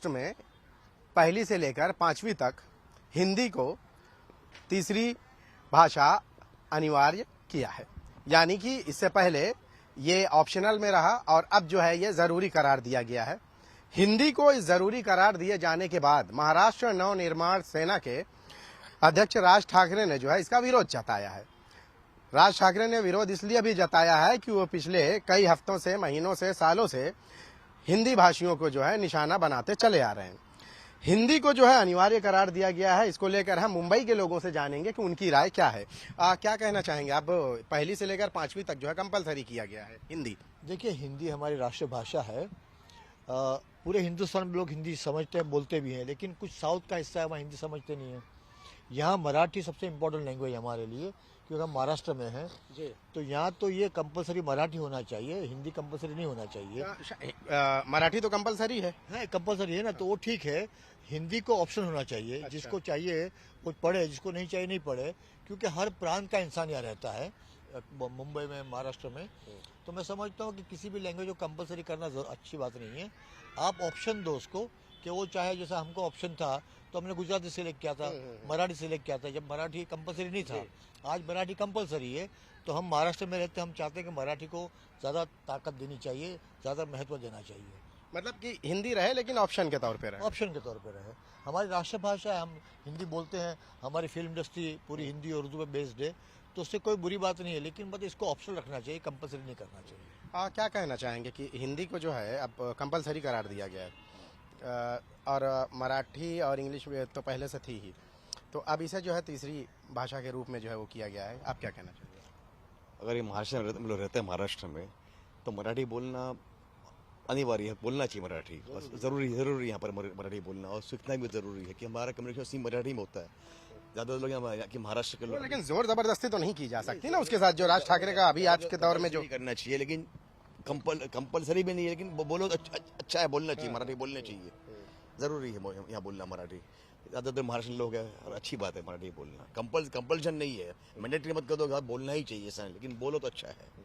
में पहली से लेकर 5वीं तक हिंदी को तीसरी भाषा अनिवार्य किया है। यानी कि इससे पहले ये ऑप्शनल में रहा और अब जो है ये जरूरी करार दिया गया है। हिंदी को इस जरूरी करार दिए जाने के बाद महाराष्ट्र नवनिर्माण सेना के अध्यक्ष राज ठाकरे ने जो है इसका विरोध जताया है। राज ठाकरे ने विरोध इसलिए भी जताया है कि वो पिछले कई हफ्तों से, महीनों से, सालों से हिंदी भाषियों को जो है निशाना बनाते चले आ रहे हैं। हिंदी को जो है अनिवार्य करार दिया गया है। इसको लेकर हम मुंबई के लोगों से जानेंगे कि उनकी राय क्या है। क्या कहना चाहेंगे आप? पहली से लेकर 5वीं तक जो है कंपलसरी किया गया है हिंदी। देखिए, हिंदी हमारी राष्ट्रभाषा है। पूरे हिंदुस्तान में लोग हिंदी समझते हैं, बोलते भी हैं, लेकिन कुछ साउथ का हिस्सा है वहाँ हिंदी समझते नहीं है। यहाँ मराठी सबसे इम्पोर्टेंट लैंग्वेज है हमारे लिए, क्योंकि हम महाराष्ट्र में हैं। तो यहाँ तो ये कंपलसरी मराठी होना चाहिए, हिंदी कंपलसरी नहीं होना चाहिए। मराठी तो कंपलसरी है। कंपलसरी है ना, तो वो ठीक है। हिंदी को ऑप्शन होना चाहिए। अच्छा। जिसको चाहिए वो पढ़े, जिसको नहीं चाहिए नहीं पढ़े, क्योंकि हर प्रांत का इंसान यहाँ रहता है, मुंबई में, महाराष्ट्र में। तो मैं समझता हूँ कि किसी भी लैंग्वेज को कंपलसरी करना अच्छी बात नहीं है। आप ऑप्शन दो उसको, कि वो चाहे, जैसा हमको ऑप्शन था तो हमने गुजराती सिलेक्ट किया था, मराठी सिलेक्ट किया था जब मराठी कंपलसरी नहीं था। आज मराठी कंपलसरी है, तो हम महाराष्ट्र में रहते हैं, हम चाहते हैं कि मराठी को ज़्यादा ताकत देनी चाहिए, ज़्यादा महत्व देना चाहिए। मतलब कि हिंदी रहे लेकिन ऑप्शन के तौर पे रहे। ऑप्शन के तौर पे रहे। हमारी राष्ट्रभाषा है, हम हिंदी बोलते हैं, हमारी फिल्म इंडस्ट्री पूरी हिंदी और उर्दू पे बेस्ड है, तो उससे कोई बुरी बात नहीं है, लेकिन मतलब इसको ऑप्शनल रखना चाहिए, कंपलसरी नहीं करना चाहिए। क्या कहना चाहेंगे कि हिंदी को जो है अब कंपलसरी करार दिया गया है और मराठी और इंग्लिश तो पहले से थी ही, तो अब इसे जो है तीसरी भाषा के रूप में जो है वो किया गया है। आप क्या कहना चाहेंगे? अगर ये महाराष्ट्र में हम लोग रहते हैं महाराष्ट्र में, तो मराठी बोलना अनिवार्य है, बोलना चाहिए मराठी। जरूरी यहाँ पर मराठी बोलना, और सीखना भी जरूरी है कि हमारा कम्युनिकेशन मराठी में होता है। ज़्यादा लोग यहाँ कि महाराष्ट्र के लोग, लेकिन जोर जबरदस्ती तो नहीं की जा सकती ना उसके साथ, जो राज ठाकरे का अभी आज के दौर में जो करना चाहिए, लेकिन कंपलसरी भी नहीं है, लेकिन बोलो तो अच्छा है, बोलना चाहिए, मराठी बोलना चाहिए। जरूरी है यहाँ बोलना मराठी। ज़्यादातर महाराष्ट्र लोग हैं और अच्छी बात है मराठी बोलना। कंपल्शन नहीं है, मैंडेटरी मत कर दो, बोलना ही चाहिए सर, लेकिन बोलो तो अच्छा है।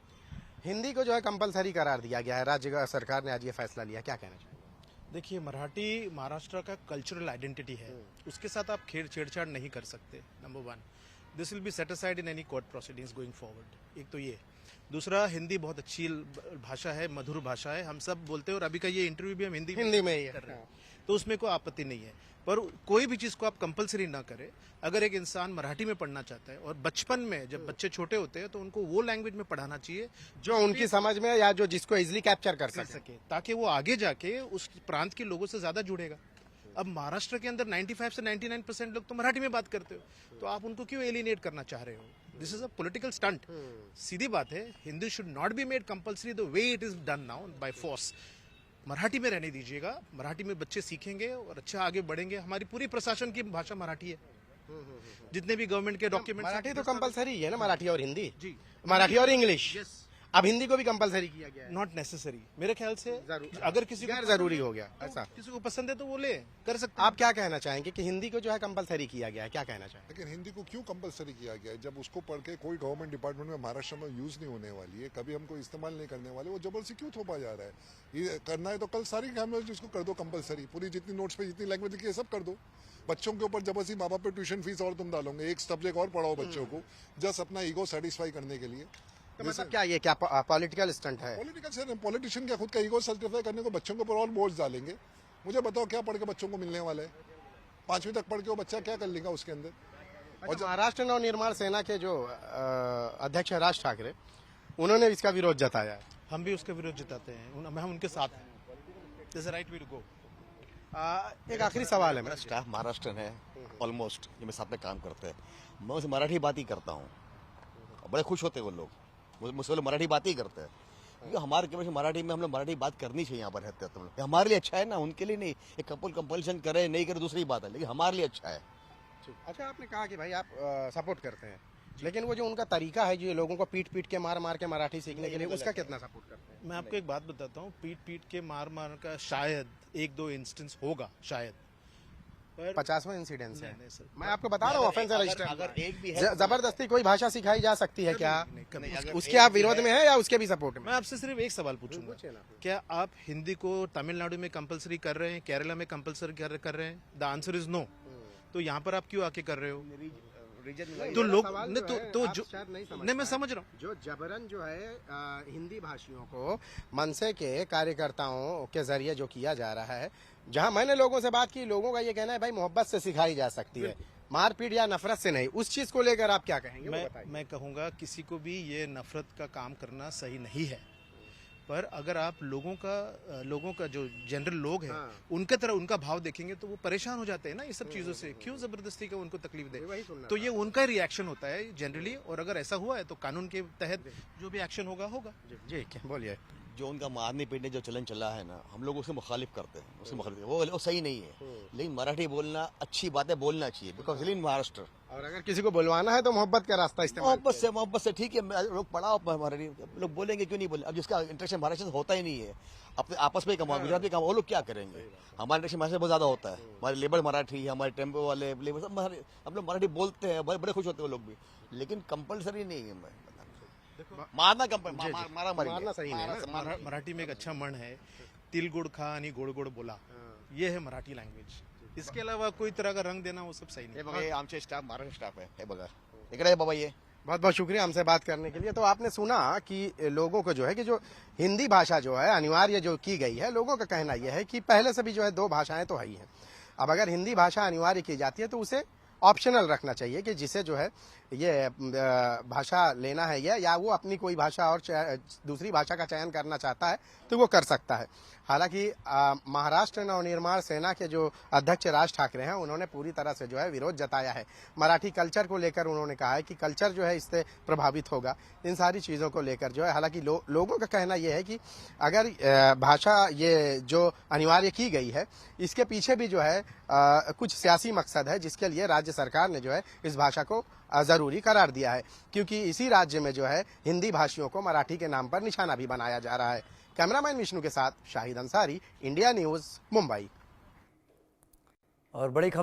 हिंदी को जो है कंपलसरी करार दिया गया है, राज्य सरकार ने आज ये फैसला लिया। क्या कहना चाहिए? देखिए, मराठी महाराष्ट्र का कल्चरल आइडेंटिटी है, उसके साथ आप छेड़छाड़ नहीं कर सकते। Number 1, this will be set aside in any court proceedings going forward. एक तो ये। दूसरा, हिंदी बहुत अच्छी भाषा है, मधुर भाषा है, हम सब बोलते हैं, और अभी का ये इंटरव्यू भी हम हिंदी में ही कर रहे हैं, तो उसमें कोई आपत्ति नहीं है। पर कोई भी चीज को आप कंपलसरी ना करें। अगर एक इंसान मराठी में पढ़ना चाहता है, और बचपन में जब बच्चे छोटे होते हैं, तो उनको वो लैंग्वेज में पढ़ाना चाहिए जो उनकी समझ में, या जो जिसको इजिली कैप्चर कर सके, ताकि वो आगे जाके उस प्रांत के लोगों से ज्यादा जुड़ेगा। अब महाराष्ट्र के अंदर 95 से 99% लोग तो मराठी में बात करते हो, तो आप उनको क्यों एलिनेट करना चाह रहे हो? This is a political stunt. सीधी बात है, Hindi should not be made compulsory the way it is done now by force. Marathi में रहने दीजिएगा, मराठी में बच्चे सीखेंगे और अच्छा आगे बढ़ेंगे। हमारी पूरी प्रशासन की भाषा मराठी है, जितने भी गवर्नमेंट के डॉक्यूमेंट। मराठी तो कंपलसरी है ना, मराठी और हिंदी जी, मराठी और इंग्लिश। अब हिंदी को भी कंपलसरी किया गया है। नॉट नेसेसरी मेरे ख्याल से। अगर किसी को जरूरी हो गया ऐसा, किसी को पसंद है तो वो ले कर सकते। आप क्या कहना चाहेंगे कि हिंदी को जो है कंपलसरी किया गया है? क्या कहना चाहेंगे? लेकिन हिंदी को क्यों कंपलसरी किया गया है? जब उसको पढ़ के कोई गवर्नमेंट डिपार्टमेंट में महाराष्ट्र में यूज नहीं होने वाली है, कभी हमको इस्तेमाल नहीं करने वाले, वो जबरदस्ती क्यों थोपा जा रहा है? ये करना है तो कल सारी लैंग्वेज इसको कर दो कंपलसरी। पूरी जितनी नोट्स पे जितनी लैंग्वेज लिखी है सब कर दो। बच्चों के ऊपर जबरदस्ती माँ बाप पे ट्यूशन फीस और तुम डालोगे, एक सब्जेक्ट और पढ़ाओ बच्चों को, जस्ट अपना ईगो सेटिस्फाई करने के लिए। तो मतलब क्या ये क्या पॉलिटिकल स्टंट है? पॉलिटिशियन क्या खुद का ईगो सेटिस्फाई करने को बच्चों के ऊपर और बोझ डालेंगे? मुझे बताओ क्या पढ़ के बच्चों को मिलने वाला है? 5वीं तक पढ़ के वो बच्चा क्या कर लेगा उसके अंदर? और महाराष्ट्र नवनिर्माण सेना के जो अध्यक्ष राज ठाकरे, उन्होंने इसका विरोध जताया है। हम भी उसका विरोध जताते हैं, हम उनके साथ हैं। This is right way to go. एक आखिरी सवाल है मेरा स्टाफ महाराष्ट्र है ऑलमोस्ट, जो मेरे साथ में काम करते हैं। मैं उसे मराठी बात ही करता हूँ, बड़े खुश होते हैं वो लोग, मुझसे लोग मराठी बात ही करते हैं, क्योंकि हमारे केवल मराठी में हम लोग मराठी बात करनी चाहिए। यहाँ पर रहते हैं तुम लोग, हमारे लिए अच्छा है ना, उनके लिए नहीं। एक कंपल्शन करे नहीं करे दूसरी बात है, लेकिन हमारे लिए अच्छा है। अच्छा, आपने कहा कि भाई आप सपोर्ट करते हैं, लेकिन वो जो उनका तरीका है, जो लोगों को पीट पीट के मार के मराठी सीखने के लिए, उसका कितना सपोर्ट करते हैं? मैं आपको एक बात बताता हूँ, पीट पीट के मार का शायद 1-2 इंस्टेंस होगा, शायद। पर 50वां इंसिडेंस है। नहीं सर, मैं आपको बता रहा हूँ ऑफेंस रजिस्टर। अगर एक भी है जबरदस्ती कोई भाषा सिखाई जा सकती है क्या? नहीं, कभी। उसके आप विरोध में है या उसके भी सपोर्ट में? मैं आपसे सिर्फ एक सवाल पूछूंगा, क्या आप हिंदी को तमिलनाडु में कंपलसरी कर रहे हैं, केरला में कंपलसरी कर रहे हैं? The answer is no. तो यहाँ पर आप क्यों आके कर रहे हो? तो लोग नहीं, तो जो नहीं, मैं समझ रहा हूँ। जो जबरन जो है हिंदी भाषियों को मनसे के कार्यकर्ताओं के जरिए जो किया जा रहा है, जहां मैंने लोगों से बात की, लोगों का ये कहना है भाई मोहब्बत से सिखाई जा सकती है, मारपीट या नफरत से नहीं। उस चीज को लेकर आप क्या कहेंगे? वो बताइए। मैं कहूँगा किसी को भी ये नफरत का काम करना सही नहीं है, पर अगर आप लोगों का जो जनरल लोग हैं उनके तरह उनका भाव देखेंगे तो वो परेशान हो जाते हैं ना ये सब चीजों से। क्यों जबरदस्ती का उनको तकलीफ दे? तो ये उनका रिएक्शन होता है जनरली, और अगर ऐसा हुआ है तो कानून के तहत जो भी एक्शन होगा होगा। जी बोलिए। जो उनका मारने पीटने जो चलन चला है ना, हम लोग उससे मुखालिफ करते हैं, उससे मुखालिफ वो सही नहीं है। लेकिन मराठी बोलना अच्छी बात है, बोलना चाहिए, बिकॉज इन महाराष्ट्र। और अगर किसी को बुलवाना है तो मोहब्बत का रास्ता इस्तेमाल मोहब्बत से ठीक है, लोग पढ़ाओ मराठी, लोग बोलेंगे क्यों नहीं बोले। अब जिसका इंटरेक्शन महाराष्ट्र से होता ही नहीं है, अपने आपस में कमाओ, गुजराती कमाओ, वो लोग क्या करेंगे? हमारा इंटरेक्शन महाराष्ट्र बहुत ज्यादा होता है, हमारे लेबर मराठी, हमारे टेम्पो वाले लेबर सब हम लोग मराठी बोलते हैं, बड़े खुश होते हैं वो लोग भी, लेकिन कंपलसरी नहीं है। मारना मारना सही नहीं है। मराठी में एक अच्छा म्हण है, तिल गुड़ खा आणि गोड गोड बोला। ये है मराठी लैंग्वेज। इसके अलावा कोई तरह का रंग देना वो सब सही नहीं। हे आमचे स्टाफ महाराष्ट्र स्टाफ है, हे बघा इकडे आहे बाबा ये। बहुत बहुत शुक्रिया हमसे बात करने के लिए। तो आपने सुना कि लोगों को जो है कि जो हिंदी भाषा जो है अनिवार्य जो की गई है, लोगों का कहना यह है कि पहले से भी जो है 2 भाषाएं तो है ही है। अब अगर हिंदी भाषा अनिवार्य की जाती है तो उसे ऑप्शनल रखना चाहिए कि जिसे जो है ये भाषा लेना है या वो अपनी कोई भाषा और दूसरी भाषा का चयन करना चाहता है तो वो कर सकता है। हालांकि महाराष्ट्र नवनिर्माण सेना के जो अध्यक्ष राज ठाकरे हैं, उन्होंने पूरी तरह से जो है विरोध जताया है। मराठी कल्चर को लेकर उन्होंने कहा है कि कल्चर जो है इससे प्रभावित होगा, इन सारी चीज़ों को लेकर जो है। हालांकि लोगों का कहना यह है कि अगर भाषा ये जो अनिवार्य की गई है, इसके पीछे भी जो है कुछ सियासी मकसद है, जिसके लिए राज्य सरकार ने जो है इस भाषा को जरूरी करार दिया है, क्योंकि इसी राज्य में जो है हिंदी भाषियों को मराठी के नाम पर निशाना भी बनाया जा रहा है। कैमरामैन विष्णु के साथ शाहिद अंसारी, इंडिया न्यूज, मुंबई। और बड़ी